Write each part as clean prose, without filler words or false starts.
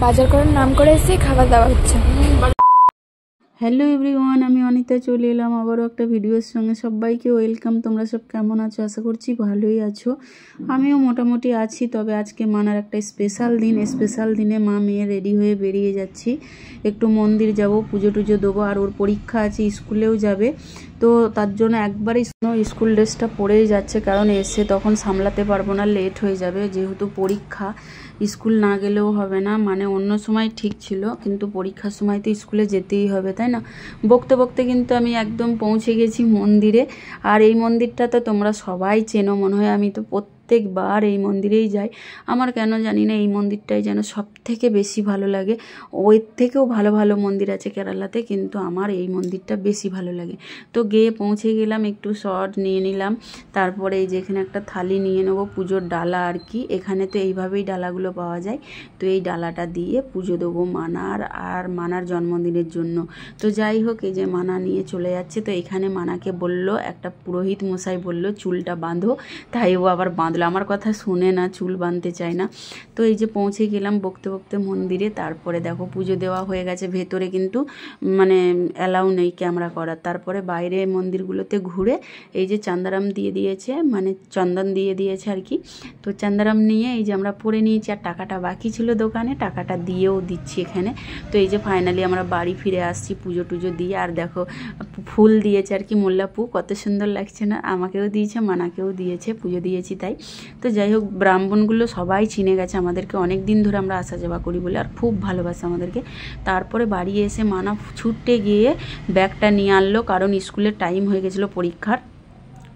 বাজার করার নাম করে এসে খাবার দেওয়া হচ্ছে। হ্যালো এভরিওয়ান, আমি অনিতা চলে এলাম আবারও একটা ভিডিওর সঙ্গে। সবাইকে ওয়েলকাম। তোমরা সব কেমন আছো? আশা করছি ভালোই আছো। আমিও মোটামুটি আছি। তবে আজকে মানার একটা স্পেশাল দিনে মা মেয়ে রেডি হয়ে বেরিয়ে যাচ্ছি। একটু মন্দির যাব, পুজো টুজো দেবো, আর ওর পরীক্ষা আছে, স্কুলেও যাবে। তো তার জন্য একবারই স্কুল ড্রেসটা পরেই যাচ্ছে, কারণ এসে তখন সামলাতে পারবো না, লেট হয়ে যাবে। যেহেতু পরীক্ষা, স্কুল না গেলেও হবে না। মানে অন্য সময় ঠিক ছিল, কিন্তু পরীক্ষার সময় তো স্কুলে যেতেই হবে, তাই না? বকতে বকতে কিন্তু আমি একদম পৌঁছে গেছি মন্দিরে। আর এই মন্দিরটা তো তোমরা সবাই চেনো মনে হয়। আমি তো প্রত্যেকবার এই মন্দিরেই যাই। আমার কেন জানি না এই মন্দিরটাই যেন সব থেকে বেশি ভালো লাগে। ওর থেকেও ভালো ভালো মন্দির আছে কেরালাতে, কিন্তু আমার এই মন্দিরটা বেশি ভালো লাগে। তো গিয়ে পৌঁছে গেলাম, একটু শর্ট নিয়ে নিলাম। তারপরে এই যে এখানে একটা থালি নিয়ে নেবো, পুজোর ডালা আর কি। এখানে তো এইভাবেই ডালাগুলো পাওয়া যায়। তো এই ডালাটা দিয়ে পুজো দেবো মানার আর মানার জন্মদিনের জন্য। তো যাই হোক, এই যে মানা নিয়ে চলে যাচ্ছে। তো এখানে মানাকে বলল, একটা পুরোহিত মশাই বলল চুলটা বাঁধো, তাই ও আবার বাঁধলো। আমার কথা শুনে না, চুল বাঁধতে চায় না। তো এই যে পৌঁছে গেলাম বকতে বকতে মন্দিরে। তারপরে দেখো পুজো দেওয়া হয়ে গেছে। ভেতরে কিন্তু মানে অ্যালাউ নেই ক্যামেরা করার। তারপরে বাইরে মন্দিরগুলোতে ঘুরে এই যে চান্দারাম দিয়ে দিয়েছে, মানে চন্দন দিয়ে দিয়েছে আর কি। তো চান্দারাম নিয়ে এই যে আমরা পরে নিয়েছি, আর টাকাটা বাকি ছিল দোকানে, টাকাটা দিয়েও দিচ্ছি এখানে। তো এই যে ফাইনালি আমরা বাড়ি ফিরে আসছি পুজো টুজো দিয়ে। আর দেখো ফুল দিয়েছে আর কি, মোল্লাপু, কত সুন্দর লাগছে না? আমাকেও দিয়েছে, মানাকেও দিয়েছে, পুজো দিয়েছি তাই। তো যাই হোক, ব্রাহ্মণগুলো সবাই চিনে গেছে আমাদেরকে, অনেক দিন ধরে আমরা আসা যাওয়া করি বলে, আর খুব ভালোবাসে আমাদেরকে। তারপরে বাড়ি এসে মানা ছুটে গিয়ে ব্যাগটা নিয়ে আনলো, কারণ স্কুলের টাইম হয়ে গেছিলো পরীক্ষার।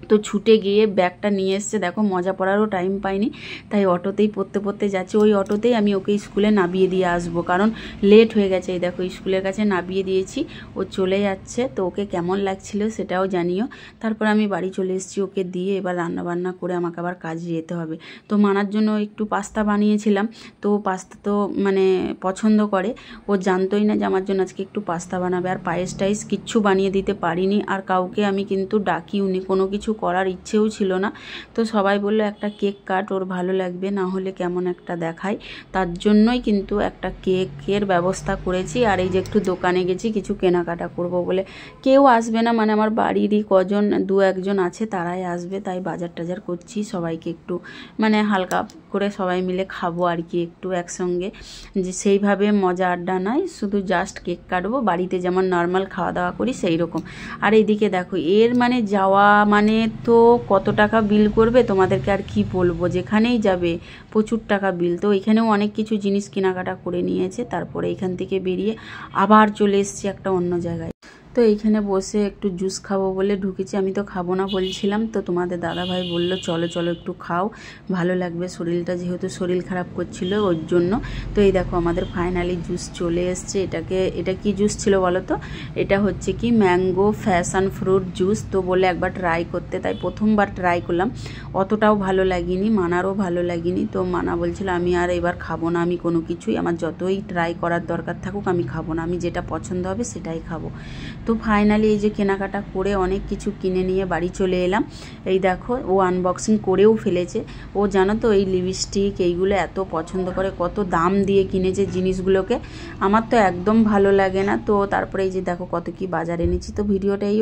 তো ছুটে গিয়ে ব্যাগটা নিয়ে এসছে। দেখো মজা পড়ারও টাইম পাইনি, তাই অটোতেই পড়তে পড়তে যাচ্ছে। ওই অটোতেই আমি ওকে স্কুলে নামিয়ে দিয়ে আসবো, কারণ লেট হয়ে গেছে। এই দেখো স্কুলের কাছে নামিয়ে দিয়েছি, ও চলে যাচ্ছে। তো ওকে কেমন লাগছিল সেটাও জানিও। তারপর আমি বাড়ি চলে এসেছি ওকে দিয়ে। এবার রান্নাবান্না করে আমাকে আবার কাজে যেতে হবে। তো মানার জন্য একটু পাস্তা বানিয়েছিলাম। তো পাস্তা তো মানে পছন্দ করে, ও জানতোই না যে আমার জন্য আজকে একটু পাস্তা বানাবে। আর পায়েস টাইস কিচ্ছু বানিয়ে দিতে পারিনি, আর কাউকে আমি কিন্তু ডাকিওনি, কোনো কিছু করার ইচ্ছেও ছিল না। তো সবাই বললো একটা কেক কাট, ওর ভালো লাগবে, না হলে কেমন একটা দেখায়। তার জন্যই কিন্তু একটা কেকের ব্যবস্থা করেছি। আর এই যে একটু দোকানে গেছি কিছু কেনাকাটা করব বলে। কেউ আসবে না, মানে আমার বাড়িরই কজন দু একজন আছে, তারাই আসবে, তাই বাজার টাজার করছি। সবাইকে একটু মানে হালকা করে সবাই মিলে খাবো আর কি, একটু একসঙ্গে। যে সেইভাবে মজা আড্ডা নয়, শুধু জাস্ট কেক কাটবো, বাড়িতে যেমন নর্মাল খাওয়া দাওয়া করি সেই রকম। আর এইদিকে দেখো এর মানে যাওয়া মানে তো কত টাকা বিল করবে তোমাদেরকে আর কি বলবো। যেখানেই যাবে প্রচুর টাকা বিল। তো এখানেও অনেক কিছু জিনিস কেনাকাটা করে নিয়েছে। তারপরে এখান থেকে বেরিয়ে আবার চলে এসেছি একটা অন্য জায়গায়। তো এইখানে বসে একটু জুস খাবো বলে ঢুকেছি। আমি তো খাবো না বলছিলাম, তো তোমাদের দাদাভাই বললো চলো চলো একটু খাও, ভালো লাগবে শরীরটা, যেহেতু শরীর খারাপ করছিল ওর জন্য। তো এই দেখো আমাদের ফাইনালি জুস চলে এসছে। এটা কি জুস ছিল বলো তো? এটা হচ্ছে কি ম্যাঙ্গো ফ্যাশন ফ্রুট জুস। তো বলে একবার ট্রাই করতে, তাই প্রথমবার ট্রাই করলাম। অতটাও ভালো লাগেনি, মানারও ভালো লাগেনি। তো মানা বলছিল আমি আর এবার খাবো না, আমি কোনো কিছুই, আমার যতই ট্রাই করার দরকার থাকুক আমি খাবো না, আমি যেটা পছন্দ হবে সেটাই খাবো। তো ফাইনালি এই যে কেনাকাটা করে অনেক কিছু কিনে নিয়ে বাড়ি চলে এলাম। এই দেখো ও আনবক্সিং করেও ফেলেছে। ও জানো তো এই লিপস্টিক এইগুলো এত পছন্দ করে, কত দাম দিয়ে কিনেছে জিনিসগুলোকে, আমার তো একদম ভালো লাগে না। তো তারপরে এই যে দেখো কত কি বাজার এনেছি। তো ভিডিওটা এই